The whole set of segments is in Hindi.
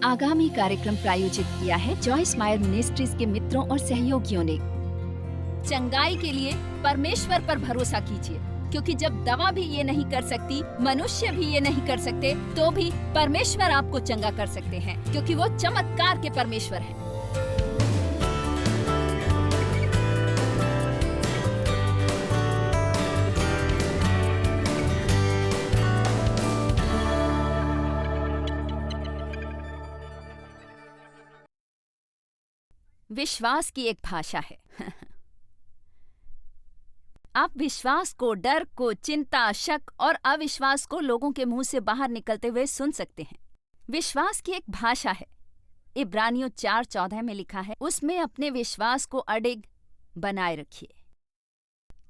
आगामी कार्यक्रम प्रायोजित किया है जॉयस मायर मिनिस्ट्रीज के मित्रों और सहयोगियों ने। चंगाई के लिए परमेश्वर पर भरोसा कीजिए, क्योंकि जब दवा भी ये नहीं कर सकती, मनुष्य भी ये नहीं कर सकते, तो भी परमेश्वर आपको चंगा कर सकते हैं, क्योंकि वो चमत्कार के परमेश्वर हैं। विश्वास की एक भाषा है। आप विश्वास को, डर को, चिंता, शक और अविश्वास को लोगों के मुंह से बाहर निकलते हुए सुन सकते हैं। विश्वास की एक भाषा है। इब्रानियों 4:14 में लिखा है, उसमें अपने विश्वास को अडिग बनाए रखिए।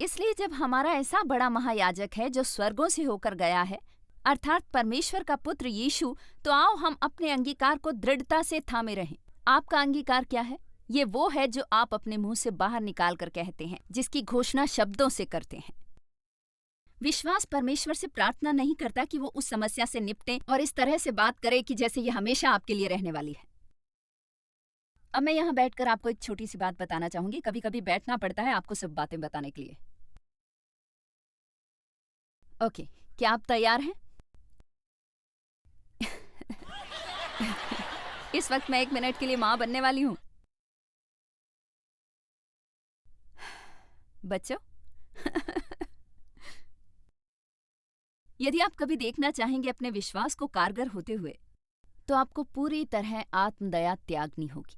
इसलिए जब हमारा ऐसा बड़ा महायाजक है जो स्वर्गों से होकर गया है, अर्थात परमेश्वर का पुत्र यीशु, तो आओ हम अपने अंगीकार को दृढ़ता से थामे रहें। आपका अंगीकार क्या है? ये वो है जो आप अपने मुंह से बाहर निकाल कर कहते हैं, जिसकी घोषणा शब्दों से करते हैं। विश्वास परमेश्वर से प्रार्थना नहीं करता कि वो उस समस्या से निपटे और इस तरह से बात करे कि जैसे ये हमेशा आपके लिए रहने वाली है। अब मैं यहाँ बैठकर आपको एक छोटी सी बात बताना चाहूंगी। कभी कभी बैठना पड़ता है आपको सब बातें बताने के लिए। ओके, क्या आप तैयार हैं? इस वक्त मैं 1 मिनट के लिए मां बनने वाली हूं। बच्चों, यदि आप कभी देखना चाहेंगे अपने विश्वास को कारगर होते हुए, तो आपको पूरी तरह आत्मदया त्यागनी होगी।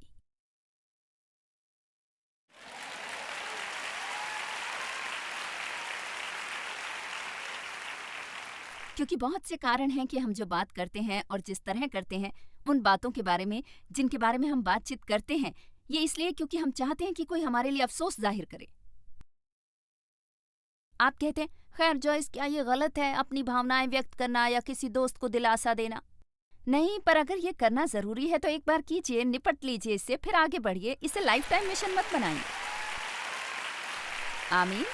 क्योंकि बहुत से कारण हैं कि हम जो बात करते हैं और जिस तरह करते हैं, उन बातों के बारे में जिनके बारे में हम बातचीत करते हैं, ये इसलिए क्योंकि हम चाहते हैं कि कोई हमारे लिए अफसोस जाहिर करे। आप कहते हैं, खैर जॉयस, क्या ये गलत है अपनी भावनाएं व्यक्त करना या किसी दोस्त को दिलासा देना? नहीं, पर अगर ये करना जरूरी है तो एक बार कीजिए, निपट लीजिए इससे, फिर आगे बढ़िए। इसे लाइफ टाइम मिशन मत बनाइए। आमीन।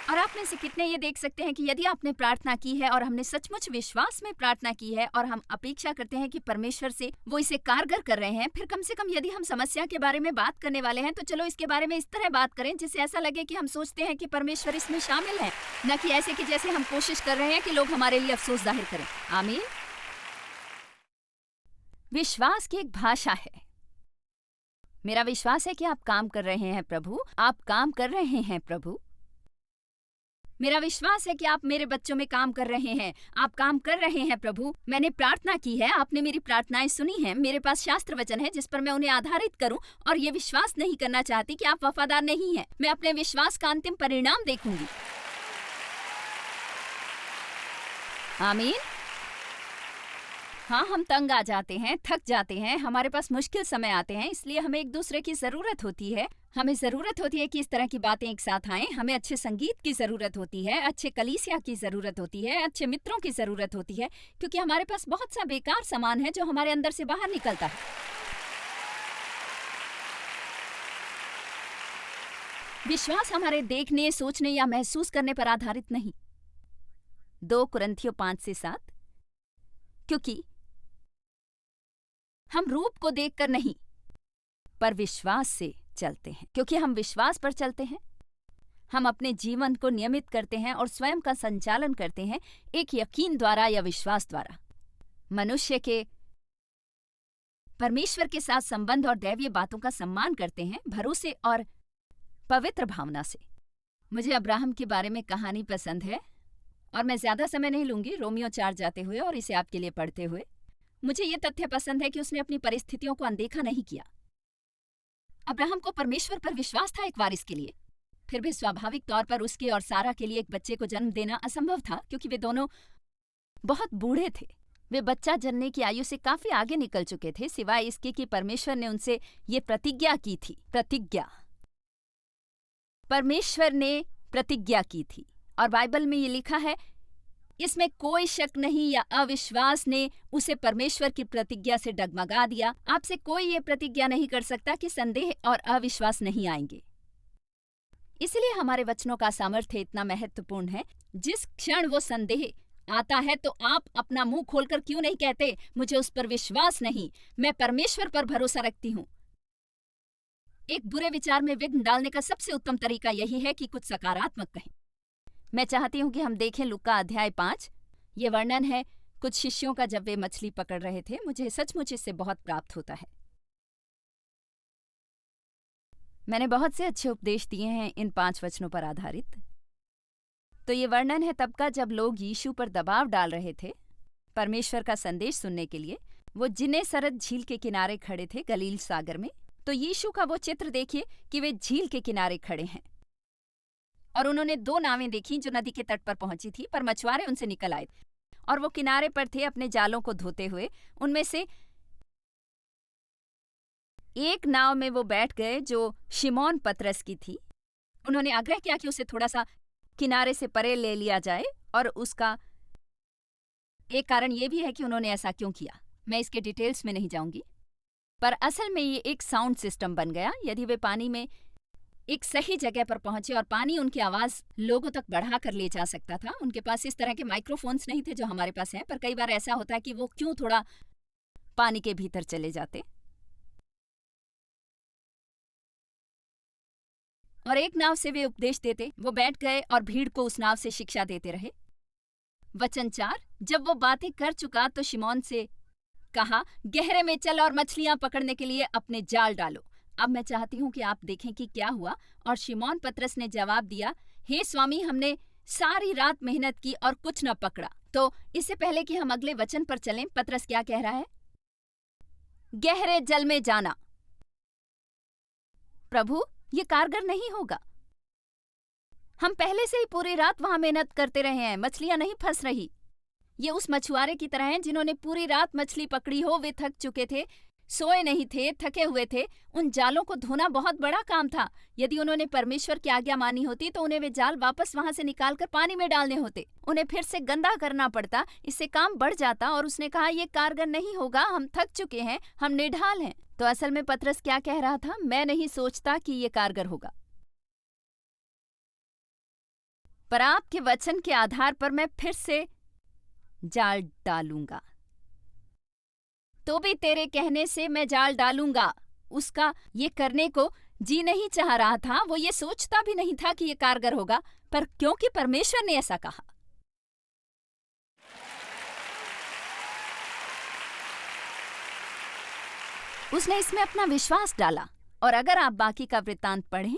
और आप में से कितने ये देख सकते हैं कि यदि आपने प्रार्थना की है और हमने सचमुच विश्वास में प्रार्थना की है और हम अपेक्षा करते हैं कि परमेश्वर से वो इसे कारगर कर रहे हैं, फिर कम से कम यदि हम समस्या के बारे में बात करने वाले हैं तो चलो इसके बारे में इस तरह बात करें जिससे ऐसा लगे कि हम सोचते हैं कि परमेश्वर इसमें शामिल है, न कि ऐसे कि जैसे हम कोशिश कर रहे हैं कि लोग हमारे लिए अफसोस जाहिर करें। आमीन। विश्वास की एक भाषा है। मेरा विश्वास है कि आप काम कर रहे हैं प्रभु, आप काम कर रहे हैं प्रभु। मेरा विश्वास है कि आप मेरे बच्चों में काम कर रहे हैं, आप काम कर रहे हैं प्रभु। मैंने प्रार्थना की है, आपने मेरी प्रार्थनाएं सुनी हैं। मेरे पास शास्त्र वचन है जिस पर मैं उन्हें आधारित करूं, और ये विश्वास नहीं करना चाहती कि आप वफादार नहीं हैं। मैं अपने विश्वास का अंतिम परिणाम देखूंगी। आमीन। हाँ, हम तंग आ जाते हैं, थक जाते हैं, हमारे पास मुश्किल समय आते हैं, इसलिए हमें एक दूसरे की जरूरत होती है। हमें जरूरत होती है कि इस तरह की बातें एक साथ आएं। हमें अच्छे संगीत की जरूरत होती है, अच्छे कलीसिया की जरूरत होती है, अच्छे मित्रों की जरूरत होती है, क्योंकि हमारे पास बहुत सा बेकार सामान है जो हमारे अंदर से बाहर निकलता है। विश्वास हमारे देखने, सोचने या महसूस करने पर आधारित नहीं। 2 कुरिन्थियों 5-7। क्योंकि हम रूप को देखकर नहीं, पर विश्वास से चलते हैं। क्योंकि हम विश्वास पर चलते हैं, हम अपने जीवन को नियमित करते हैं और स्वयं का संचालन करते हैं एक यकीन द्वारा या विश्वास द्वारा। मनुष्य के परमेश्वर के साथ संबंध और दैवीय बातों का सम्मान करते हैं भरोसे और पवित्र भावना से। मुझे अब्राहम के बारे में कहानी पसंद है और मैं ज्यादा समय नहीं लूंगी रोमियो 4 जाते हुए और इसे आपके लिए पढ़ते हुए। मुझे ये तथ्य पसंद है कि उसने अपनी परिस्थितियों को अनदेखा नहीं किया। अब्राहम को परमेश्वर पर विश्वास था एक वारिस के लिए। फिर भी स्वाभाविक तौर पर उसके और सारा के लिए एक बच्चे को जन्म देना असंभव था, क्योंकि वे दोनों बहुत बूढ़े थे। वे बच्चा जनने की आयु से काफी आगे निकल चुके थे, सिवाय इसके कि परमेश्वर ने उनसे ये प्रतिज्ञा की थी। परमेश्वर ने प्रतिज्ञा की थी, और बाइबल में ये लिखा है, इसमें कोई शक नहीं या अविश्वास ने उसे परमेश्वर की प्रतिज्ञा से डगमगा दिया। आपसे कोई ये प्रतिज्ञा नहीं कर सकता कि संदेह और अविश्वास नहीं आएंगे। इसलिए हमारे वचनों का सामर्थ्य इतना महत्वपूर्ण है। जिस क्षण वो संदेह आता है तो आप अपना मुंह खोलकर क्यों नहीं कहते, मुझे उस पर विश्वास नहीं, मैं परमेश्वर पर भरोसा रखती हूँ। एक बुरे विचार में विघ्न डालने का सबसे उत्तम तरीका यही है कि कुछ सकारात्मक कहें। मैं चाहती हूँ कि हम देखें लूका अध्याय 5। ये वर्णन है कुछ शिष्यों का जब वे मछली पकड़ रहे थे। मुझे सचमुच इससे बहुत प्राप्त होता है। मैंने बहुत से अच्छे उपदेश दिए हैं इन 5 वचनों पर आधारित। तो ये वर्णन है तब का जब लोग यीशु पर दबाव डाल रहे थे परमेश्वर का संदेश सुनने के लिए। वो जिन्नेसरत झील के किनारे खड़े थे गलील सागर में। तो यीशु का वो चित्र देखिए कि वे झील के किनारे खड़े हैं और उन्होंने 2 नावें देखी जो नदी के तट पर पहुंची थी, पर मछुआरे उनसे निकल आए और वो किनारे पर थे अपने जालों को धोते हुए। उनमें से एक नाव में वो बैठ गए जो शिमोन पतरस की थी। उन्होंने आग्रह किया कि उसे थोड़ा सा किनारे से परे ले लिया जाए, और उसका एक कारण ये भी है कि उन्होंने ऐसा क्यों किया। मैं इसके डिटेल्स में नहीं जाऊंगी, पर असल में ये एक साउंड सिस्टम बन गया। यदि वे पानी में एक सही जगह पर पहुंचे और पानी उनकी आवाज लोगों तक बढ़ा कर ले जा सकता था। उनके पास इस तरह के माइक्रोफोन्स नहीं थे जो हमारे पास हैं, पर कई बार ऐसा होता है कि वो क्यों थोड़ा पानी के भीतर चले जाते। और एक नाव से वे उपदेश देते। वो बैठ गए और भीड़ को उस नाव से शिक्षा देते रहे। वचन 4, जब वो बातें कर चुका तो शिमोन से कहा, गहरे में चल और मछलियां पकड़ने के लिए अपने जाल डालो। अब मैं चाहती हूं कि आप देखें कि क्या हुआ। और शिमोन पतरस ने जवाब दिया, हे स्वामी, हमने सारी रात मेहनत की और कुछ न पकड़ा। तो इससे पहले कि हम अगले वचन पर चलें, पतरस क्या कह रहा है? गहरे जल में जाना। प्रभु, ये कारगर नहीं होगा। हम पहले से ही पूरी रात वहां मेहनत करते रहे हैं, मछलियां नहीं फंस रही। ये उस मछुआरे की तरह हैं जिन्होंने पूरी रात मछली पकड़ी हो। वे थक चुके थे, सोए नहीं थे, थके हुए थे। उन जालों को धोना बहुत बड़ा काम था। यदि उन्होंने परमेश्वर की आज्ञा मानी होती तो उन्हें वे जाल वापस वहां से निकालकर पानी में डालने होते। उन्हें फिर से गंदा करना पड़ता, इससे काम बढ़ जाता। और उसने कहा, ये कारगर नहीं होगा, हम थक चुके हैं, हम निढाल हैं। तो असल में पतरस क्या कह रहा था? मैं नहीं सोचता कि ये कारगर होगा, पर आपके वचन के आधार पर मैं फिर से जाल डालूंगा। तो भी तेरे कहने से मैं जाल डालूंगा। उसका ये करने को जी नहीं चाह रहा था। वो ये सोचता भी नहीं था कि ये कारगर होगा, पर क्योंकि परमेश्वर ने ऐसा कहा। उसने इसमें अपना विश्वास डाला। और अगर आप बाकी का वृत्तांत पढ़ें,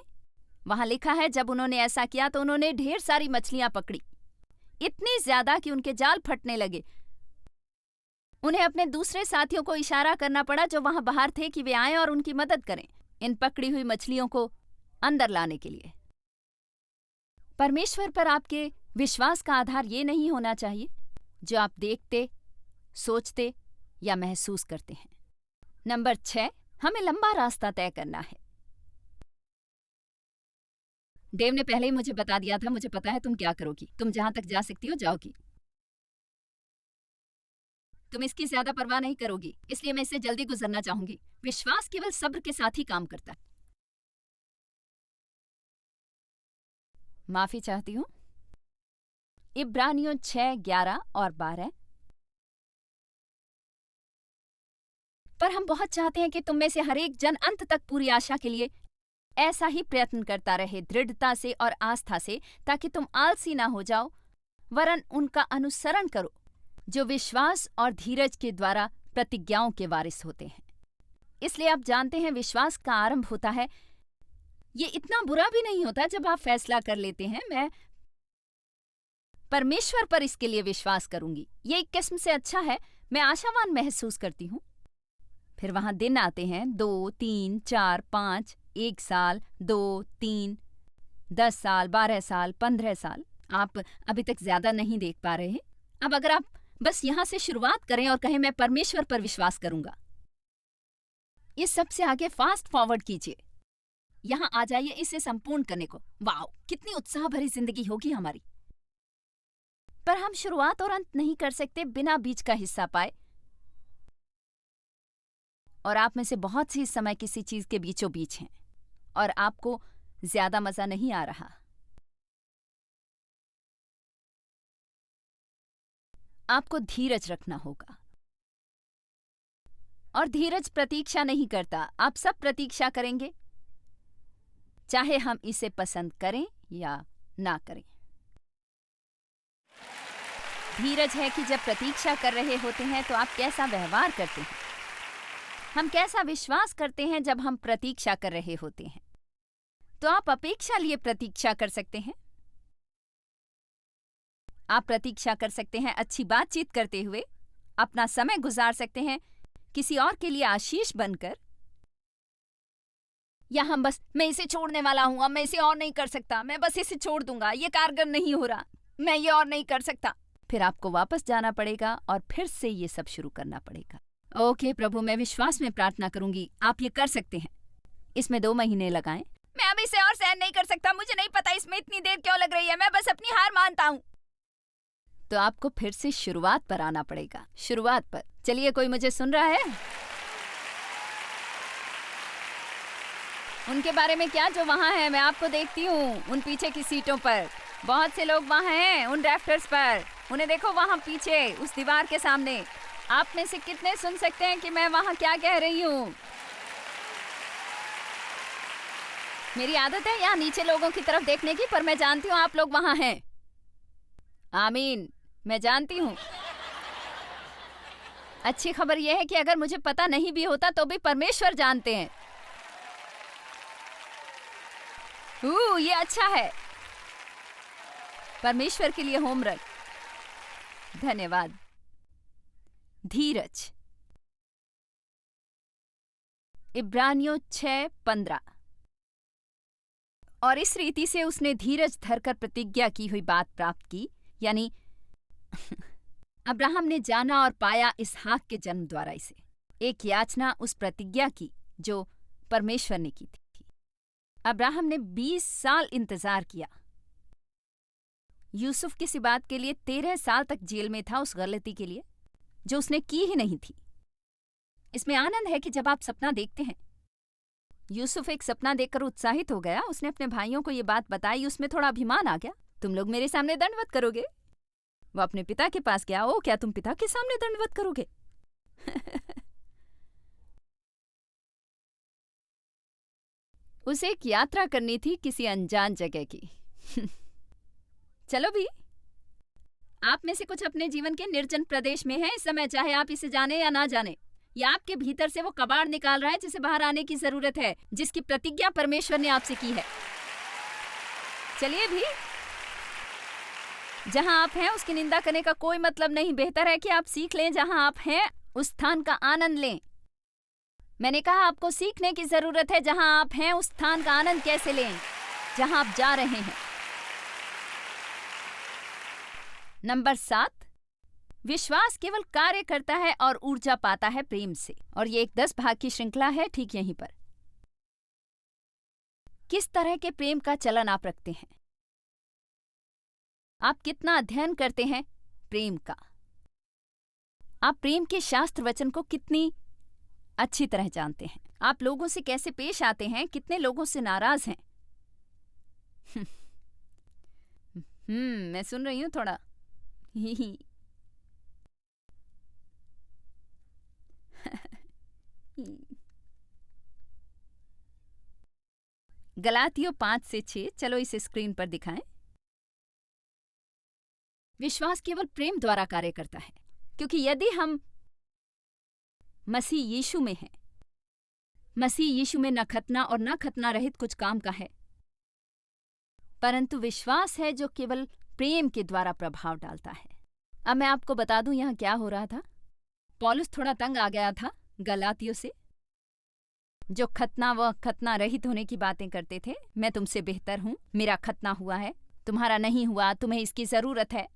वहां लिखा है, जब उन्होंने ऐसा किया तो उन्होंने ढेर सारी मछलियां पकड़ी, इतनी ज्यादा कि उनके जाल फटने लगे। उन्हें अपने दूसरे साथियों को इशारा करना पड़ा जो वहां बाहर थे कि वे आएं और उनकी मदद करें इन पकड़ी हुई मछलियों को अंदर लाने के लिए। परमेश्वर पर आपके विश्वास का आधार ये नहीं होना चाहिए जो आप देखते, सोचते या महसूस करते हैं। नंबर 6, हमें लंबा रास्ता तय करना है। देव ने पहले ही मुझे बता दिया था, मुझे पता है तुम क्या करोगी। तुम जहां तक जा सकती हो जाओगी। तुम इसकी ज्यादा परवाह नहीं करोगी, इसलिए मैं इससे जल्दी गुजरना चाहूंगी। विश्वास केवल सब्र के साथ ही काम करता है। माफी चाहती हूं। इब्रानियों 6, 11 और 12। पर हम बहुत चाहते हैं कि तुम में से हर एक जन अंत तक पूरी आशा के लिए ऐसा ही प्रयत्न करता रहे, दृढ़ता से और आस्था से, ताकि तुम आलसी ना हो जाओ, वरन उनका अनुसरण करो जो विश्वास और धीरज के द्वारा प्रतिज्ञाओं के वारिस होते हैं। इसलिए आप जानते हैं, विश्वास का आरंभ होता है। ये इतना बुरा भी नहीं होता जब आप फैसला कर लेते हैं, मैं परमेश्वर पर इसके लिए विश्वास करूंगी। ये एक किस्म से अच्छा है, मैं आशावान महसूस करती हूं। फिर वहां दिन आते हैं, 2, 3, 4, 5, 1 साल, 2, 3, 10 साल, 12 साल, 15 साल। आप अभी तक ज्यादा नहीं देख पा रहे हैं। अब अगर आप बस यहां से शुरुआत करें और कहें, मैं परमेश्वर पर विश्वास करूंगा, इस सबसे आगे फास्ट फॉरवर्ड कीजिए। यहां आ जाइए इसे संपूर्ण करने को। वाओ, कितनी उत्साह भरी जिंदगी होगी हमारी। पर हम शुरुआत और अंत नहीं कर सकते बिना बीच का हिस्सा पाए। और आप में से बहुत सी इस समय किसी चीज के बीचों बीच हैं और आपको ज्यादा मजा नहीं आ रहा। आपको धीरज रखना होगा। और धीरज प्रतीक्षा नहीं करता। आप सब प्रतीक्षा करेंगे, चाहे हम इसे पसंद करें या ना करें। धीरज है कि जब प्रतीक्षा कर रहे होते हैं तो आप कैसा व्यवहार करते हैं। हम कैसा विश्वास करते हैं जब हम प्रतीक्षा कर रहे होते हैं। तो आप अपेक्षा लिए प्रतीक्षा कर सकते हैं। आप प्रतीक्षा कर सकते हैं अच्छी बातचीत करते हुए, अपना समय गुजार सकते हैं किसी और के लिए आशीष बनकर, या हम बस मैं इसे छोड़ने वाला हूं, अब मैं इसे और नहीं कर सकता, मैं बस इसे छोड़ दूंगा, ये कारगर नहीं हो रहा, मैं ये और नहीं कर सकता। फिर आपको वापस जाना पड़ेगा और फिर से ये सब शुरू करना पड़ेगा। ओके प्रभु, मैं विश्वास में प्रार्थना करूंगी, आप ये कर सकते हैं। इसमें 2 महीने लगाएं। मैं अब इसे और सहन नहीं कर सकता, मुझे नहीं पता इसमें इतनी देर क्यों लग रही है, मैं बस अपनी हार मानता हूं। तो आपको फिर से शुरुआत पर आना पड़ेगा, शुरुआत पर। चलिए, कोई मुझे सुन रहा है? उनके बारे में क्या जो वहां है, मैं आपको देखती हूँ उन पीछे की सीटों पर। बहुत से लोग वहां हैं उन रैफ्टर्स पर, उन्हें देखो वहां पीछे उस दीवार के सामने। आप में से कितने सुन सकते हैं कि मैं वहां क्या कह रही हूँ? मेरी आदत है यहाँ नीचे लोगों की तरफ देखने की, पर मैं जानती हूँ आप लोग वहां हैं। आमीन, मैं जानती हूँ। अच्छी खबर यह है कि अगर मुझे पता नहीं भी होता तो भी परमेश्वर जानते हैं। ये अच्छा है। परमेश्वर के लिए होम रन। धन्यवाद। धीरज। इब्रानियों 6:15। और इस रीति से उसने धीरज धरकर प्रतिज्ञा की हुई बात प्राप्त की, यानी अब्राहम ने जाना और पाया इसहाक के जन्म द्वारा इसे। एक याचना उस प्रतिज्ञा की जो परमेश्वर ने की थी। अब्राहम ने 20 साल इंतजार किया। यूसुफ किसी बात के लिए 13 साल तक जेल में था, उस गलती के लिए जो उसने की ही नहीं थी। इसमें आनंद है कि जब आप सपना देखते हैं। यूसुफ एक सपना देखकर उत्साहित हो गया। उसने अपने भाइयों को ये बात बताई, उसमें थोड़ा अभिमान आ गया। तुम लोग मेरे सामने दंडवत करोगे? वो अपने पिता के पास गया। ओ, क्या तुम पिता के सामने दंडवत करोगे? उसे एक यात्रा करनी थी किसी अनजान जगह की। चलो भी, आप में से कुछ अपने जीवन के निर्जन प्रदेश में हैं इस समय, चाहे आप इसे जाने या ना जाने। या आपके भीतर से वो कबाड़ निकाल रहा है जिसे बाहर आने की जरूरत है, जिसकी प्रतिज्ञा परमेश्वर ने आपसे की है। चलिए भी, जहां आप हैं उसकी निंदा करने का कोई मतलब नहीं। बेहतर है कि आप सीख लें जहां आप हैं उस स्थान का आनंद लें। मैंने कहा आपको सीखने की जरूरत है जहां आप हैं उस स्थान का आनंद कैसे लें जहां आप जा रहे हैं। नंबर 7, विश्वास केवल कार्य करता है और ऊर्जा पाता है प्रेम से। और ये एक 10 भाग की श्रृंखला है ठीक यहीं पर। किस तरह के प्रेम का चलन आप रखते हैं? आप कितना अध्ययन करते हैं प्रेम का? आप प्रेम के शास्त्र वचन को कितनी अच्छी तरह जानते हैं? आप लोगों से कैसे पेश आते हैं? कितने लोगों से नाराज हैं? मैं सुन रही हूं थोड़ा। गलातियों 5-6, चलो इसे स्क्रीन पर दिखाएं। विश्वास केवल प्रेम द्वारा कार्य करता है, क्योंकि यदि हम मसीह यीशु में हैं, मसीह यीशु में न खतना और न खतना रहित कुछ काम का है, परंतु विश्वास है जो केवल प्रेम के द्वारा प्रभाव डालता है। अब मैं आपको बता दूं यहां क्या हो रहा था। पौलुस थोड़ा तंग आ गया था गलातियों से, जो खतना व खतना रहित होने की बातें करते थे। मैं तुमसे बेहतर हूं, मेरा खतना हुआ है, तुम्हारा नहीं हुआ, तुम्हें इसकी जरूरत है।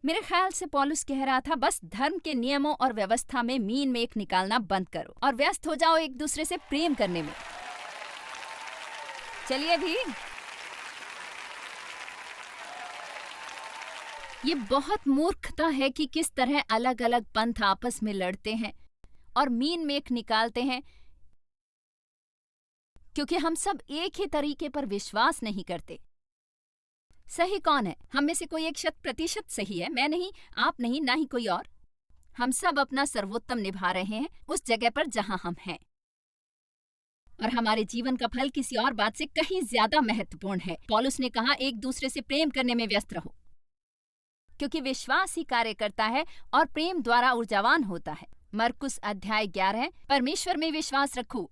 मेरे ख्याल से पौलुस कह रहा था बस धर्म के नियमों और व्यवस्था में मीन मेख निकालना बंद करो और व्यस्त हो जाओ एक दूसरे से प्रेम करने में। चलिए भी, ये बहुत मूर्खता है कि किस तरह अलग अलग पंथ आपस में लड़ते हैं और मीन मेख निकालते हैं, क्योंकि हम सब एक ही तरीके पर विश्वास नहीं करते। सही कौन है? हम में से कोई एक 100% सही है। मैं नहीं, आप नहीं, ना ही कोई और। हम सब अपना सर्वोत्तम निभा रहे हैं उस जगह पर जहां हम हैं, और हमारे जीवन का फल किसी और बात से कहीं ज्यादा महत्वपूर्ण है। पौलुस ने कहा, एक दूसरे से प्रेम करने में व्यस्त रहो, क्योंकि विश्वास ही कार्य करता है और प्रेम द्वारा ऊर्जावान होता है। मरकुस अध्याय 11। परमेश्वर में विश्वास रखो,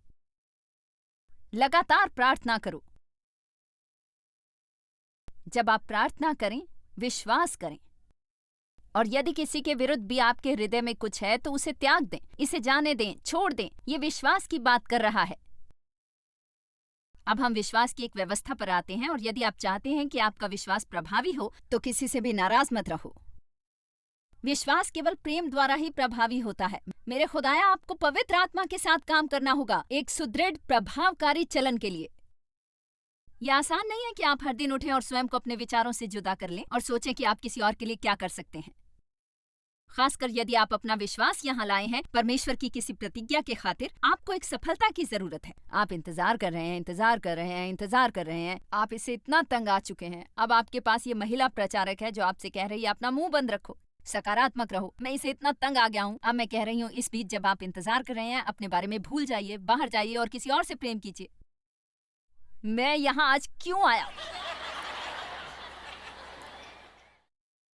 लगातार प्रार्थना करो। जब आप प्रार्थना करें, विश्वास करें, और यदि किसी के विरुद्ध भी आपके हृदय में कुछ है तो उसे त्याग दें, इसे जाने दें, छोड़ दें। ये विश्वास की बात कर रहा है। अब हम विश्वास की एक व्यवस्था पर आते हैं, और यदि आप चाहते हैं कि आपका विश्वास प्रभावी हो तो किसी से भी नाराज मत रहो। विश्वास केवल प्रेम द्वारा ही प्रभावी होता है। मेरे खुदाया, आपको पवित्र आत्मा के साथ काम करना होगा एक सुदृढ़ प्रभावकारी चलन के लिए। यह आसान नहीं है कि आप हर दिन उठें और स्वयं को अपने विचारों से जुदा कर लें और सोचें कि आप किसी और के लिए क्या कर सकते हैं। खासकर यदि आप अपना विश्वास यहाँ लाए हैं परमेश्वर की किसी प्रतिज्ञा के खातिर, आपको एक सफलता की जरूरत है। आप इंतजार कर रहे हैं, इंतजार कर रहे हैं, इंतजार कर रहे हैं। आप इससे इतना तंग आ चुके हैं। अब आपके पास ये महिला प्रचारक है जो आपसे कह रही है, अपना मुंह बंद रखो, सकारात्मक रहो। मैं इसे इतना तंग आ गया हूँ। अब मैं कह रही हूँ, इस बीच जब आप इंतजार कर रहे हैं, अपने बारे में भूल जाइए, बाहर जाइए और किसी और से प्रेम कीजिए। मैं यहाँ आज क्यों आया?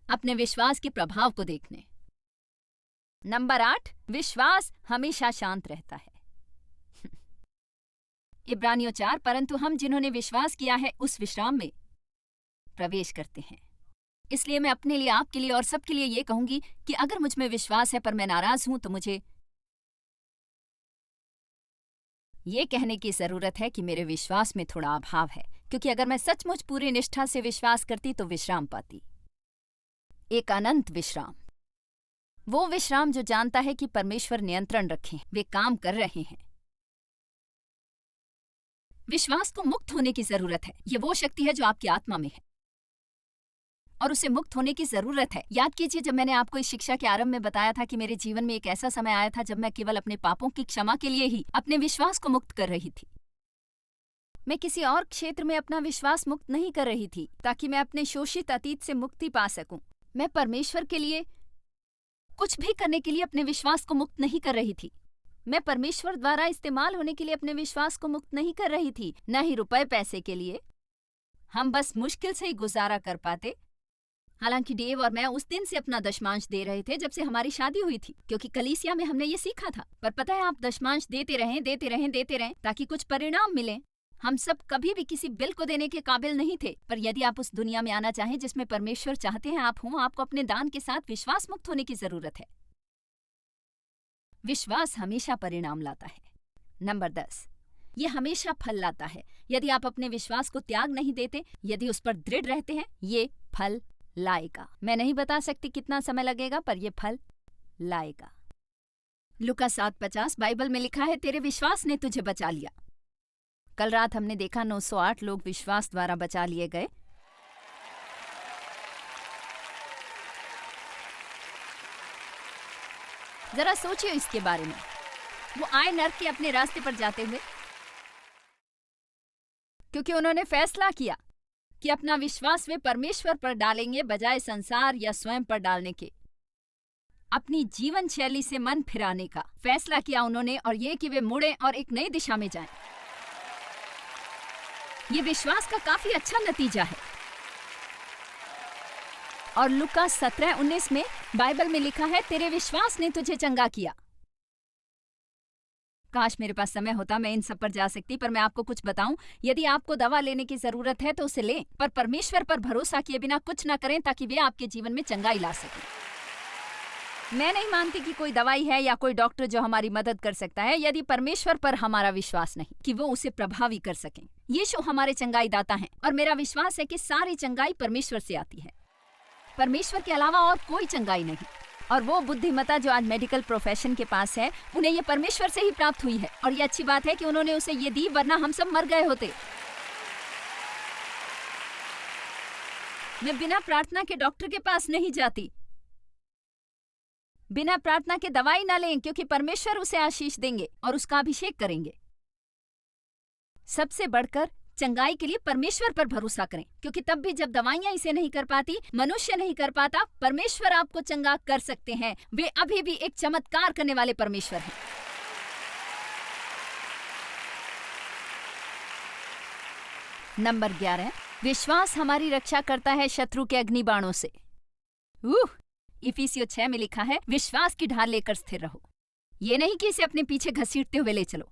अपने विश्वास के प्रभाव को देखने। नंबर 8, विश्वास हमेशा शांत रहता है। इब्रानियों 4, परंतु हम जिन्होंने विश्वास किया है उस विश्राम में प्रवेश करते हैं। इसलिए मैं अपने लिए, आपके लिए और सबके लिए ये कहूंगी कि अगर मुझ में विश्वास है पर मैं नाराज हूं तो मुझे ये कहने की जरूरत है कि मेरे विश्वास में थोड़ा अभाव है, क्योंकि अगर मैं सचमुच पूरी निष्ठा से विश्वास करती तो विश्राम पाती, एक अनंत विश्राम। वो विश्राम जो जानता है कि परमेश्वर नियंत्रण रखे, वे काम कर रहे हैं। विश्वास को मुक्त होने की जरूरत है। ये वो शक्ति है जो आपकी आत्मा में है और उसे मुक्त होने की जरूरत है। याद कीजिए, जब मैंने आपको इस शिक्षा के आरंभ में बताया था कि मेरे जीवन में एक ऐसा समय आया था जब मैं केवल अपने पापों की क्षमा के लिए ही अपने विश्वास को मुक्त कर रही थी। मैं किसी और क्षेत्र में अपना विश्वास मुक्त नहीं कर रही थी ताकि मैं अपने शोषित अतीत से मुक्ति पा सकूं। मैं परमेश्वर के लिए कुछ भी करने के लिए अपने विश्वास को मुक्त नहीं कर रही थी। मैं परमेश्वर द्वारा इस्तेमाल होने के लिए अपने विश्वास को मुक्त नहीं कर रही थी, न ही रुपए पैसे के लिए। हम बस मुश्किल से ही गुजारा कर पाते। हालांकि डेव और मैं उस दिन से अपना दशमांश दे रहे थे जब से हमारी शादी हुई थी, क्योंकि कलीसिया में हमने ये सीखा था। पर पता है, आप दशमांश देते रहें, देते रहें, देते रहें ताकि कुछ परिणाम मिले। हम सब कभी भी किसी बिल को देने के काबिल नहीं थे, पर यदि आप उस दुनिया में आना चाहें जिसमें परमेश्वर चाहते हैं आप हों, आपको अपने दान के साथ विश्वास मुक्त होने की जरूरत है। विश्वास हमेशा परिणाम लाता है। नंबर 10, ये हमेशा फल लाता है। यदि आप अपने विश्वास को त्याग नहीं देते, यदि उस पर दृढ़ रहते हैं, ये फल लाएगा। मैं नहीं बता सकती कितना समय लगेगा, पर यह फल लाएगा। लूका 7:50 बाइबल में लिखा है, तेरे विश्वास ने तुझे बचा लिया। कल रात हमने देखा 908 लोग विश्वास द्वारा बचा लिए गए। जरा सोचिए इसके बारे में। वो आए नर्क के अपने रास्ते पर जाते हुए, क्योंकि उन्होंने फैसला किया कि अपना विश्वास वे परमेश्वर पर डालेंगे बजाय संसार या स्वयं पर डालने के। अपनी जीवन शैली से मन फिराने का फैसला किया उन्होंने, और ये कि वे मुड़ें और एक नई दिशा में जाएं। ये विश्वास का काफी अच्छा नतीजा है। और लूका 17:19 में बाइबल में लिखा है, तेरे विश्वास ने तुझे चंगा किया। काश मेरे पास समय होता, मैं इन सब पर जा सकती, पर मैं आपको कुछ बताऊं, यदि आपको दवा लेने की जरूरत है तो उसे लें, पर परमेश्वर पर भरोसा किए बिना कुछ न करें ताकि वे आपके जीवन में चंगाई ला सकें। मैं नहीं मानती कि कोई दवाई है या कोई डॉक्टर जो हमारी मदद कर सकता है, यदि परमेश्वर पर हमारा विश्वास नहीं कि वो उसे प्रभावी कर सकें। यीशु हमारे चंगाई दाता हैं, और मेरा विश्वास है कि सारी चंगाई परमेश्वर से आती है। परमेश्वर के अलावा और कोई चंगाई नहीं। और वो बुद्धिमत्ता जो आज मेडिकल प्रोफेशन के पास है, उन्हें ये परमेश्वर से ही प्राप्त हुई है। और ये अच्छी बात है कि उन्होंने उसे ये दी, वरना हम सब मर गए होते। मैं बिना प्रार्थना के डॉक्टर के पास नहीं जाती। बिना प्रार्थना के दवाई ना लें, क्योंकि परमेश्वर उसे आशीष देंगे और उसका अभिषेक करेंगे। सबसे बढ़कर चंगाई के लिए परमेश्वर पर भरोसा करें, क्योंकि तब भी जब दवाइयां इसे नहीं कर पाती, मनुष्य नहीं कर पाता, परमेश्वर आपको चंगा कर सकते हैं। वे अभी भी एक चमत्कार करने वाले परमेश्वर हैं। नंबर 11, विश्वास हमारी रक्षा करता है शत्रु के अग्नि बाणों से। इफिसियों 6 में लिखा है, विश्वास की ढाल लेकर स्थिर रहो। ये नहीं कि इसे अपने पीछे घसीटते हुए ले चलो।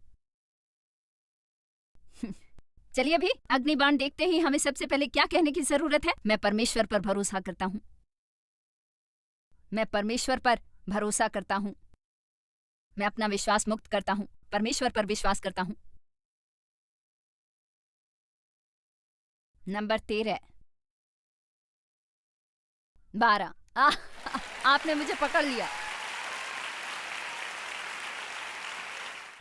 चलिए अभी अग्निबाण देखते ही हमें सबसे पहले क्या कहने की जरूरत है? मैं परमेश्वर पर भरोसा करता हूं। मैं परमेश्वर पर भरोसा करता हूं। मैं अपना विश्वास मुक्त करता हूं, परमेश्वर पर विश्वास करता हूं। नंबर 13, 12। आपने मुझे पकड़ लिया।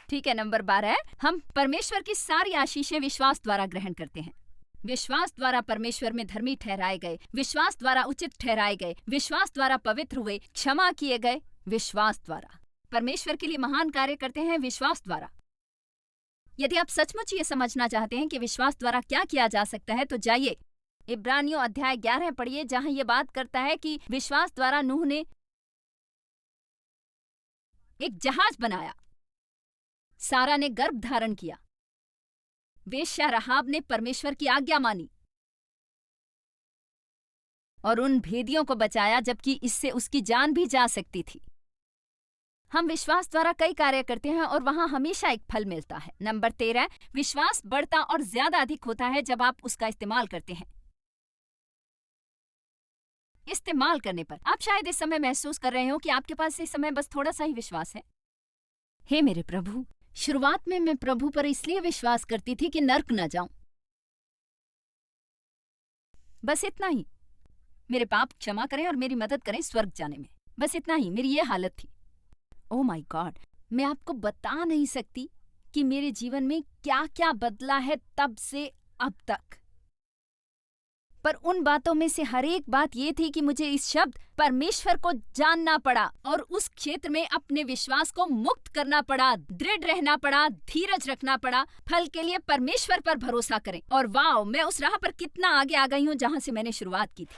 ठीक है, नंबर 12 है, हम परमेश्वर की सारी आशीषें विश्वास द्वारा ग्रहण करते हैं। विश्वास द्वारा परमेश्वर में धर्मी ठहराए गए, विश्वास द्वारा उचित ठहराए गए, विश्वास द्वारा पवित्र हुए, क्षमा किए गए, विश्वास द्वारा परमेश्वर के लिए महान कार्य करते हैं, विश्वास द्वारा। यदि आप सचमुच ये समझना चाहते हैं कि विश्वास द्वारा क्या किया जा सकता है, तो जाइए इब्रानियों अध्याय 11 पढ़िए, जहां ये बात करता है कि विश्वास द्वारा नूह ने एक जहाज बनाया, सारा ने गर्भ धारण किया, वेश्या राहाब ने परमेश्वर की आज्ञा मानी और उन भेदियों को बचाया, जबकि इससे उसकी जान भी जा सकती थी। हम विश्वास द्वारा कई कार्य करते हैं और वहां हमेशा एक फल मिलता है। नंबर 13, विश्वास बढ़ता और ज्यादा अधिक होता है जब आप उसका इस्तेमाल करते हैं। इस्तेमाल करने पर आप शायद इस समय महसूस कर रहे हो कि आपके पास इस समय बस थोड़ा सा ही विश्वास है। हे मेरे प्रभु, शुरुआत में मैं प्रभु पर इसलिए विश्वास करती थी कि नर्क न जाऊं, बस इतना ही। मेरे पाप क्षमा करें और मेरी मदद करें स्वर्ग जाने में, बस इतना ही मेरी ये हालत थी। ओह माय गॉड, मैं आपको बता नहीं सकती कि मेरे जीवन में क्या क्या बदला है तब से अब तक। पर उन बातों में से हर एक बात ये थी कि मुझे इस शब्द परमेश्वर को जानना पड़ा और उस क्षेत्र में अपने विश्वास को मुक्त करना पड़ा, दृढ़ रहना पड़ा, धीरज रखना पड़ा। फल के लिए परमेश्वर पर भरोसा करें। और वाओ, मैं उस राह पर कितना आगे आ गई हूं जहां से मैंने शुरुआत की थी।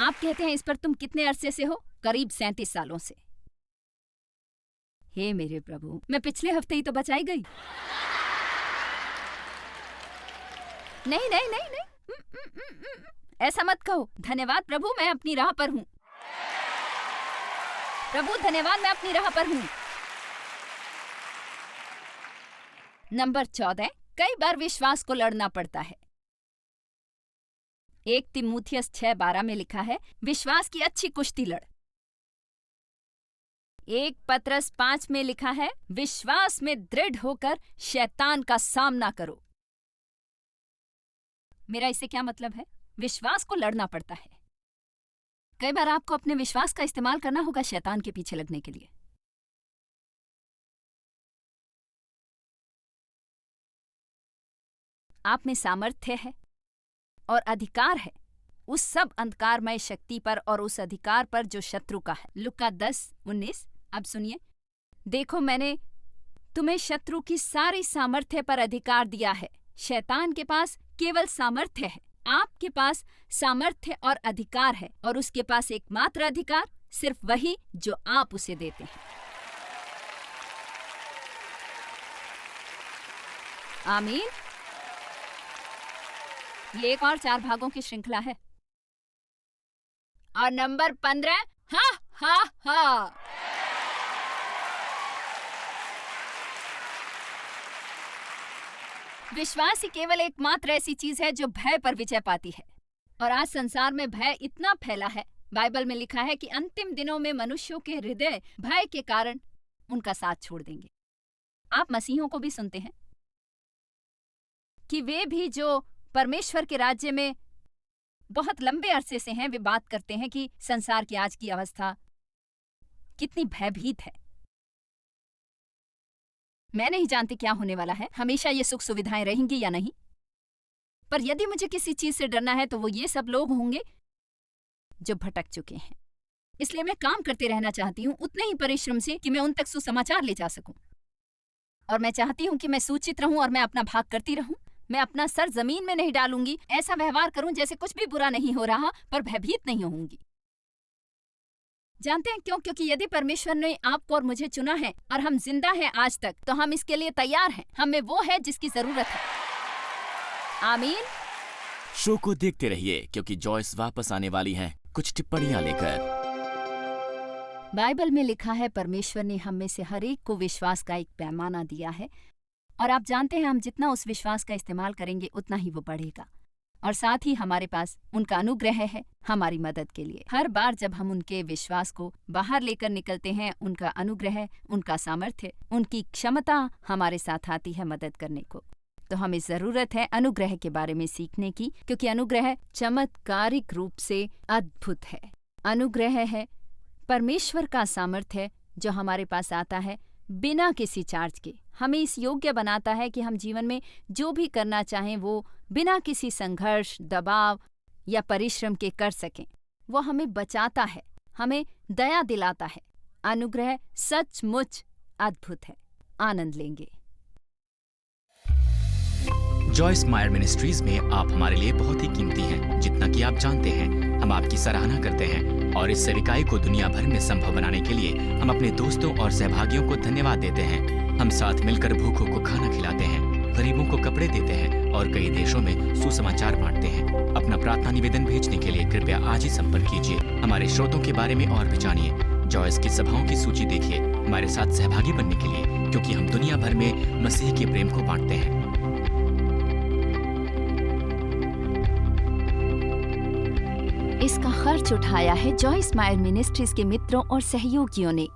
आप कहते हैं इस पर तुम कितने अरसे से हो? करीब 37 सालों से। हे मेरे प्रभु, मैं पिछले हफ्ते ही तो बचाई गई। नहीं नहीं नहीं नहीं, ऐसा मत कहो। धन्यवाद प्रभु, मैं अपनी राह पर हूं। प्रभु धन्यवाद, मैं अपनी राह पर हूं। नंबर 14, कई बार विश्वास को लड़ना पड़ता है। 1 तीमुथियुस 6:12 में लिखा है, विश्वास की अच्छी कुश्ती लड़। 1 पतरस 5 में लिखा है, विश्वास में दृढ़ होकर शैतान का सामना करो। मेरा इससे क्या मतलब है? विश्वास को लड़ना पड़ता है। कई बार आपको अपने विश्वास का इस्तेमाल करना होगा शैतान के पीछे लगने के लिए। आप में सामर्थ्य है और अधिकार है उस सब अंधकारमय शक्ति पर और उस अधिकार पर जो शत्रु का है। लुका 10:19। अब सुनिए, देखो मैंने तुम्हें शत्रु की सारी सामर्थ्य पर अधिकार दिया है। शैतान के पास केवल सामर्थ्य है, आपके पास सामर्थ्य और अधिकार है, और उसके पास एकमात्र अधिकार सिर्फ वही जो आप उसे देते हैं। आमीन। ये एक और 4 भागों की श्रृंखला है। और नंबर 15, हा हा हा। विश्वास ही केवल एकमात्र ऐसी चीज है जो भय पर विजय पाती है। और आज संसार में भय इतना फैला है, बाइबल में लिखा है कि अंतिम दिनों में मनुष्यों के हृदय भय के कारण उनका साथ छोड़ देंगे। आप मसीहों को भी सुनते हैं कि वे भी जो परमेश्वर के राज्य में बहुत लंबे अरसे से हैं, वे बात करते हैं कि संसार की आज की अवस्था कितनी भयभीत है। मैं नहीं जानती क्या होने वाला है, हमेशा ये सुख सुविधाएं रहेंगी या नहीं, पर यदि मुझे किसी चीज से डरना है तो वो ये सब लोग होंगे जो भटक चुके हैं, इसलिए मैं काम करते रहना चाहती हूँ उतने ही परिश्रम से कि मैं उन तक सुसमाचार ले जा सकूं। और मैं चाहती हूँ कि मैं सूचित रहूं और मैं अपना भाग करती रहूं। मैं अपना सर जमीन में नहीं डालूंगी, ऐसा व्यवहार करूं जैसे कुछ भी बुरा नहीं हो रहा, पर भयभीत नहीं होऊंगी। जानते हैं क्यों? क्योंकि यदि परमेश्वर ने आपको और मुझे चुना है और हम जिंदा हैं आज तक, तो हम इसके लिए तैयार हैं। हमें वो है जिसकी जरूरत है। आमीन। शो को देखते रहिए क्योंकि जॉयस वापस आने वाली हैं कुछ टिप्पणियां लेकर। बाइबल में लिखा है, परमेश्वर ने हम में से हर एक को विश्वास का एक पैमाना दिया है, और आप जानते हैं हम जितना उस विश्वास का इस्तेमाल करेंगे उतना ही वो बढ़ेगा। और साथ ही हमारे पास उनका अनुग्रह है हमारी मदद के लिए। हर बार जब हम उनके विश्वास को बाहर लेकर निकलते हैं, उनका अनुग्रह, उनका सामर्थ्य, उनकी क्षमता हमारे साथ आती है मदद करने को। तो हमें जरूरत है अनुग्रह के बारे में सीखने की, क्योंकि अनुग्रह चमत्कारिक रूप से अद्भुत है। अनुग्रह है परमेश्वर का सामर्थ्य जो हमारे पास आता है बिना किसी चार्ज के। हमें इस योग्य बनाता है कि हम जीवन में जो भी करना चाहें वो बिना किसी संघर्ष, दबाव या परिश्रम के कर सकें। वो हमें बचाता है, हमें दया दिलाता है। अनुग्रह सचमुच अद्भुत है। आनंद लेंगे। जॉयस मायर मिनिस्ट्रीज में आप हमारे लिए बहुत ही कीमती हैं, जितना कि आप जानते हैं। हम आपकी सराहना करते हैं और इस सेविकाई को दुनिया भर में संभव बनाने के लिए हम अपने दोस्तों और सहभागियों को धन्यवाद देते हैं। हम साथ मिलकर भूखों को खाना खिलाते हैं, गरीबों को कपड़े देते हैं और कई देशों में सुसमाचार बांटते हैं। अपना प्रार्थना निवेदन भेजने के लिए कृपया आज ही संपर्क कीजिए। हमारे स्रोतों के बारे में और भी जानिए। जॉयस की सभाओं की सूची देखिए हमारे साथ सहभागी बनने के लिए, क्योंकि हम दुनिया भर में मसीह के प्रेम को बांटते हैं। इसका खर्च उठाया है जॉयस मायर मिनिस्ट्रीज के मित्रों और सहयोगियों ने।